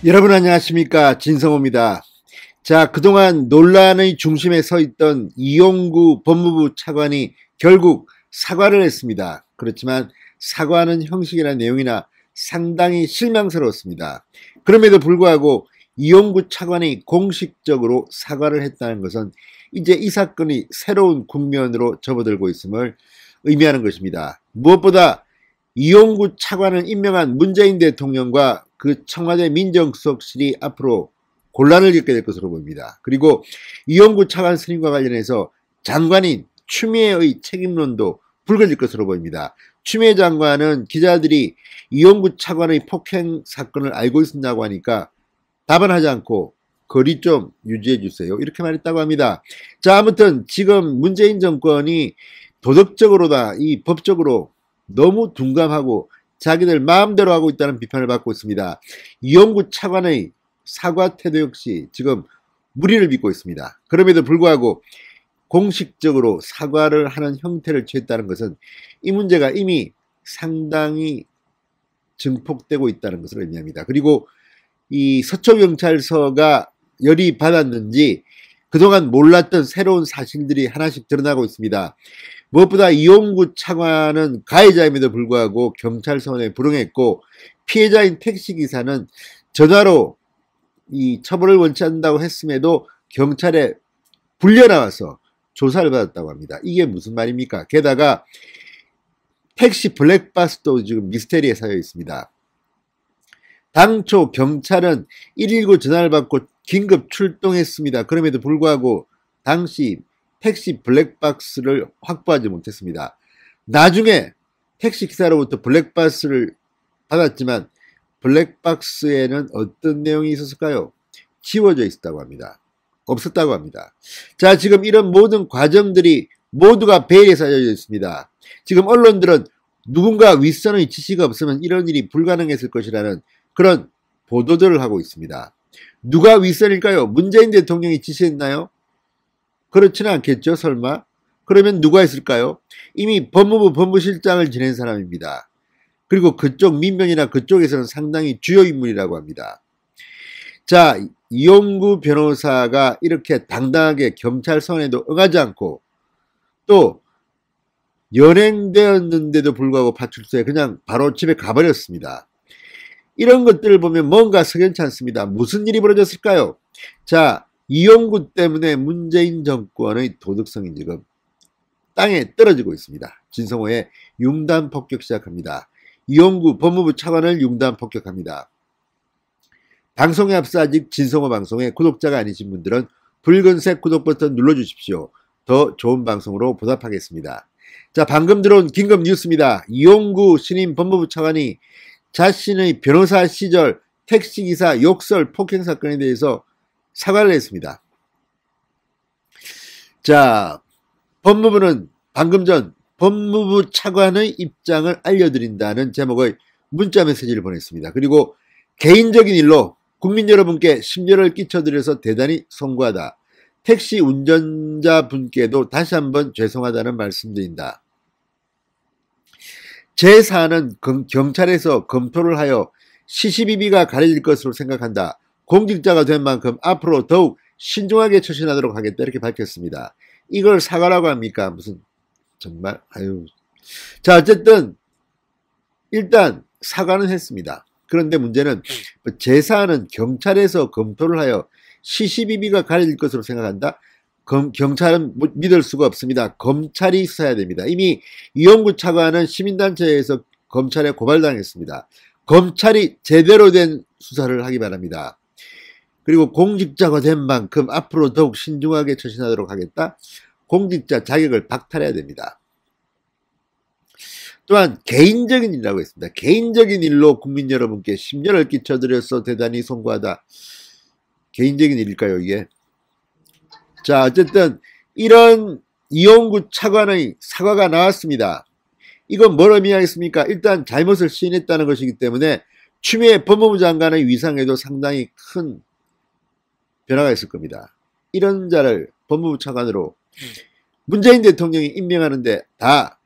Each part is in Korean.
여러분 안녕하십니까, 진성호입니다. 자, 그동안 논란의 중심에 서 있던 이용구 법무부 차관이 결국 사과를 했습니다. 그렇지만 사과하는 형식이나 내용이나 상당히 실망스러웠습니다. 그럼에도 불구하고 이용구 차관이 공식적으로 사과를 했다는 것은 이제 이 사건이 새로운 국면으로 접어들고 있음을 의미하는 것입니다. 무엇보다 이용구 차관을 임명한 문재인 대통령과 그 청와대 민정수석실이 앞으로 곤란을 겪게 될 것으로 보입니다. 그리고 이용구 차관 선임과 관련해서 장관인 추미애의 책임론도 불거질 것으로 보입니다. 추미애 장관은 기자들이 이용구 차관의 폭행 사건을 알고 있었다고 하니까 답은 하지 않고 거리 좀 유지해 주세요, 이렇게 말했다고 합니다. 자, 아무튼 지금 문재인 정권이 도덕적으로다 이 법적으로 너무 둔감하고 자기들 마음대로 하고 있다는 비판을 받고 있습니다. 이용구 차관의 사과 태도 역시 지금 무리를 빚고 있습니다. 그럼에도 불구하고 공식적으로 사과를 하는 형태를 취했다는 것은 이 문제가 이미 상당히 증폭되고 있다는 것을 의미합니다. 그리고 이 서초경찰서가 열이 받았는지 그동안 몰랐던 새로운 사실들이 하나씩 드러나고 있습니다. 무엇보다 이용구 차관은 가해자임에도 불구하고 경찰서원에 불응했고, 피해자인 택시기사는 전화로 이 처벌을 원치 않는다고 했음에도 경찰에 불려나와서 조사를 받았다고 합니다. 이게 무슨 말입니까? 게다가 택시 블랙박스도 지금 미스테리에 쌓여 있습니다. 당초 경찰은 119 전화를 받고 긴급 출동했습니다. 그럼에도 불구하고 당시 택시 블랙박스를 확보하지 못했습니다. 나중에 택시기사로부터 블랙박스를 받았지만 블랙박스에는 어떤 내용이 있었을까요? 지워져 있었다고 합니다. 없었다고 합니다. 자, 지금 이런 모든 과정들이 모두가 베일에 쌓여져 있습니다. 지금 언론들은 누군가 윗선의 지시가 없으면 이런 일이 불가능했을 것이라는 그런 보도들을 하고 있습니다. 누가 윗선일까요? 문재인 대통령이 지시했나요? 그렇지는 않겠죠, 설마? 그러면 누가 했을까요? 이미 법무부 법무실장을 지낸 사람입니다. 그리고 그쪽 민변이나 그쪽에서는 상당히 주요 인물이라고 합니다. 자, 이용구 변호사가 이렇게 당당하게 경찰서원에도 응하지 않고 또 연행되었는데도 불구하고 파출소에 그냥 바로 집에 가버렸습니다. 이런 것들을 보면 뭔가 석연치 않습니다. 무슨 일이 벌어졌을까요? 자, 이용구 때문에 문재인 정권의 도덕성이 지금 땅에 떨어지고 있습니다. 진성호의 융단 폭격 시작합니다. 이용구 법무부 차관을 융단 폭격합니다. 방송에 앞서 아직 진성호 방송의 구독자가 아니신 분들은 붉은색 구독 버튼 눌러주십시오. 더 좋은 방송으로 보답하겠습니다. 자, 방금 들어온 긴급 뉴스입니다. 이용구 신임 법무부 차관이 자신의 변호사 시절 택시기사 욕설 폭행 사건에 대해서 사과를 했습니다. 자, 법무부는 방금 전 법무부 차관의 입장을 알려드린다는 제목의 문자 메시지를 보냈습니다. 그리고 개인적인 일로 국민 여러분께 심려를 끼쳐드려서 대단히 송구하다. 택시 운전자분께도 다시 한번 죄송하다는 말씀드린다. 제 사안은 경찰에서 검토를 하여 시시비비가 가려질 것으로 생각한다. 공직자가 된 만큼 앞으로 더욱 신중하게 처신하도록 하겠다, 이렇게 밝혔습니다. 이걸 사과라고 합니까? 무슨 정말 아유. 자, 어쨌든 일단 사과는 했습니다. 그런데 문제는 제 사안은 경찰에서 검토를 하여 시시비비가 가려질 것으로 생각한다. 경찰은 믿을 수가 없습니다. 검찰이 수사해야 됩니다. 이미 이용구 차관은 시민단체에서 검찰에 고발당했습니다. 검찰이 제대로 된 수사를 하기 바랍니다. 그리고 공직자가 된 만큼 앞으로 더욱 신중하게 처신하도록 하겠다. 공직자 자격을 박탈해야 됩니다. 또한 개인적인 일이라고 했습니다. 개인적인 일로 국민 여러분께 심려를 끼쳐드려서 대단히 송구하다. 개인적인 일일까요, 이게? 자, 어쨌든 이런 이용구 차관의 사과가 나왔습니다. 이건 뭘 의미하겠습니까? 일단 잘못을 시인했다는 것이기 때문에 추미애 법무부 장관의 위상에도 상당히 큰 변화가 있을 겁니다. 이런 자를 법무부 차관으로 문재인 대통령이 임명하는데 다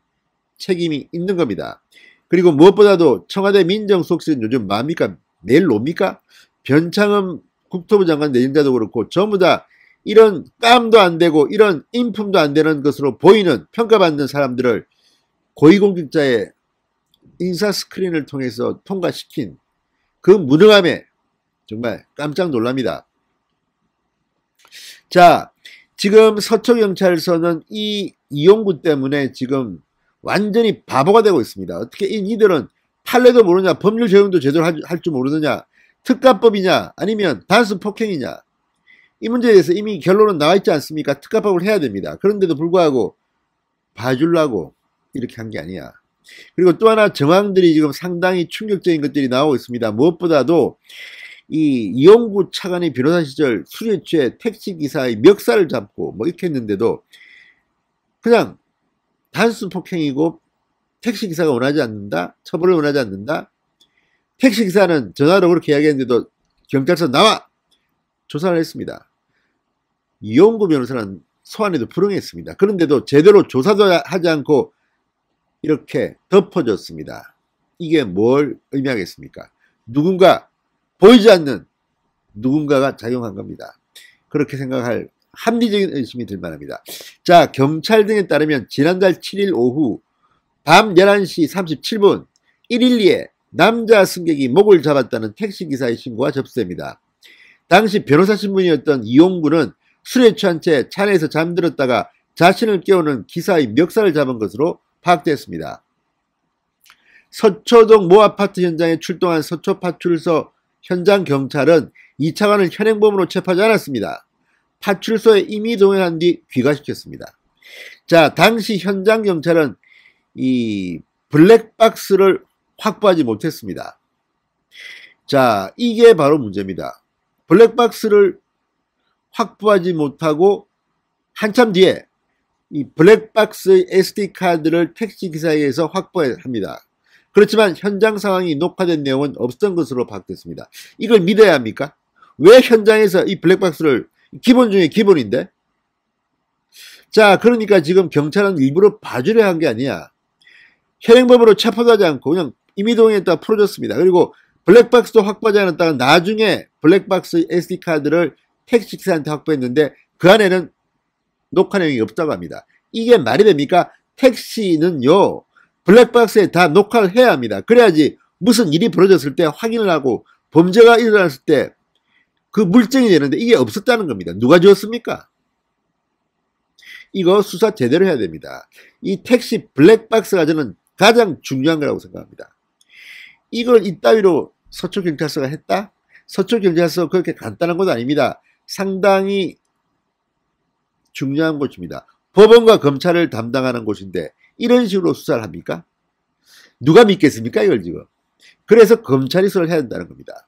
책임이 있는 겁니다. 그리고 무엇보다도 청와대 민정수석실은 요즘 뭡니까? 매일 놉니까? 변창흠 국토부 장관 내정자도 그렇고 전부 다 이런 깜도 안 되고 이런 인품도 안 되는 것으로 보이는 평가받는 사람들을 고위공직자의 인사 스크린을 통해서 통과시킨 그 무능함에 정말 깜짝 놀랍니다. 자, 지금 서초경찰서는 이 이용구 때문에 지금 완전히 바보가 되고 있습니다. 어떻게 이들은 판례도 모르냐, 법률 적용도 제대로 할 줄 모르느냐, 특가법이냐, 아니면 단수 폭행이냐. 이 문제에 대해서 이미 결론은 나와 있지 않습니까? 특가법을 해야 됩니다. 그런데도 불구하고 봐주려고 이렇게 한 게 아니야. 그리고 또 하나 정황들이 지금 상당히 충격적인 것들이 나오고 있습니다. 무엇보다도 이 이용구 차관이 변호사 시절 술에 취해 택시기사의 멱살을 잡고 뭐 이렇게 했는데도 그냥 단수 폭행이고 택시기사가 원하지 않는다? 처벌을 원하지 않는다? 택시기사는 전화로 그렇게 이야기했는데도 경찰서 나와! 조사를 했습니다. 이용구 변호사는 소환에도 불응했습니다. 그런데도 제대로 조사도 하지 않고 이렇게 덮어줬습니다. 이게 뭘 의미하겠습니까? 누군가 보이지 않는 누군가가 작용한 겁니다. 그렇게 생각할 합리적인 의심이 들 만합니다. 자, 경찰 등에 따르면 지난달 7일 오후 밤 11시 37분 112에 남자 승객이 목을 잡았다는 택시기사의 신고가 접수됩니다. 당시 변호사 신분이었던 이용구는 술에 취한 채 차 내에서 잠들었다가 자신을 깨우는 기사의 멱살을 잡은 것으로 파악됐습니다. 서초동 모 아파트 현장에 출동한 서초파출소 현장 경찰은 이 차관을 현행범으로 체포하지 않았습니다. 파출소에 이미 동행한 뒤 귀가시켰습니다. 자, 당시 현장 경찰은 이 블랙박스를 확보하지 못했습니다. 자, 이게 바로 문제입니다. 블랙박스를 확보하지 못하고 한참 뒤에 이 블랙박스의 SD카드를 택시기사에게서 확보합니다. 그렇지만 현장 상황이 녹화된 내용은 없었던 것으로 파악됐습니다. 이걸 믿어야 합니까? 왜 현장에서 이 블랙박스를 기본 중에 기본인데? 자, 그러니까 지금 경찰은 일부러 봐주려 한 게 아니야. 현행범으로 체포도 하지 않고 그냥 임의동행했다가 풀어줬습니다. 그리고 블랙박스도 확보하지 않았다가 나중에 블랙박스 SD카드를 택시기사한테 확보했는데 그 안에는 녹화 내용이 없다고 합니다. 이게 말이 됩니까? 택시는요, 블랙박스에 다 녹화를 해야 합니다. 그래야지 무슨 일이 벌어졌을 때 확인을 하고 범죄가 일어났을 때 그 물증이 되는데 이게 없었다는 겁니다. 누가 지었습니까? 이거 수사 제대로 해야 됩니다. 이 택시 블랙박스가 저는 가장 중요한 거라고 생각합니다. 이걸 이따위로 서초경찰서가 했다? 서초경찰서 그렇게 간단한 것도 아닙니다. 상당히 중요한 곳입니다. 법원과 검찰을 담당하는 곳인데 이런 식으로 수사를 합니까? 누가 믿겠습니까? 이걸 지금. 그래서 검찰이 수사를 해야 된다는 겁니다.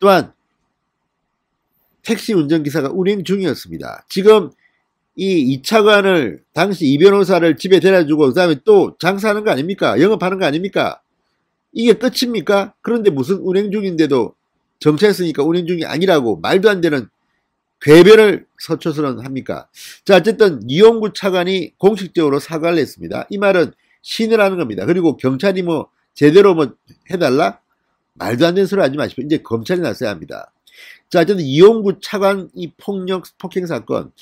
또한 택시 운전기사가 운행 중이었습니다. 지금 이 차관을 당시 이 변호사를 집에 데려주고 그 다음에 또 장사하는 거 아닙니까? 영업하는 거 아닙니까? 이게 끝입니까? 그런데 무슨 운행 중인데도 정차했으니까 운행 중이 아니라고 말도 안 되는 궤변을 서초서는 합니까? 자, 어쨌든 이용구 차관이 공식적으로 사과를 했습니다. 이 말은 신을 하는 겁니다. 그리고 경찰이 뭐 제대로 뭐 해달라? 말도 안 되는 소리 하지 마십시오. 이제 검찰이 나서야 합니다. 자, 어쨌든 이용구 차관 이 폭행 사건,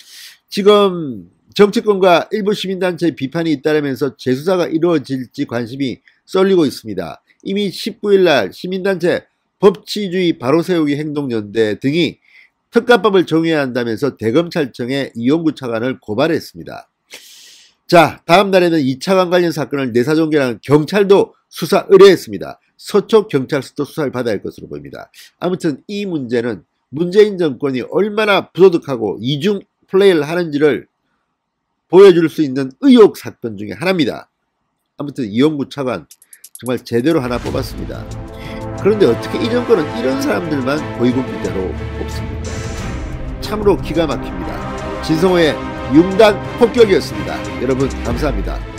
지금 정치권과 일부 시민단체의 비판이 잇따르면서 재수사가 이루어질지 관심이 쏠리고 있습니다. 이미 19일 날 시민단체 법치주의 바로세우기 행동연대 등이 특가법을 정해야 한다면서 대검찰청에 이용구 차관을 고발했습니다. 자, 다음 날에는 이 차관 관련 사건을 내사종결하는 경찰도 수사 의뢰했습니다. 서초경찰서도 수사를 받아야 할 것으로 보입니다. 아무튼 이 문제는 문재인 정권이 얼마나 부도덕하고 이중 플레이를 하는지를 보여줄 수 있는 의혹 사건 중에 하나입니다. 아무튼 이용구 차관 정말 제대로 하나 뽑았습니다. 그런데 어떻게 이 정권은 이런 사람들만 고위공직자로 뽑습니까? 참으로 기가 막힙니다. 진성호의 융단 폭격이었습니다. 여러분 감사합니다.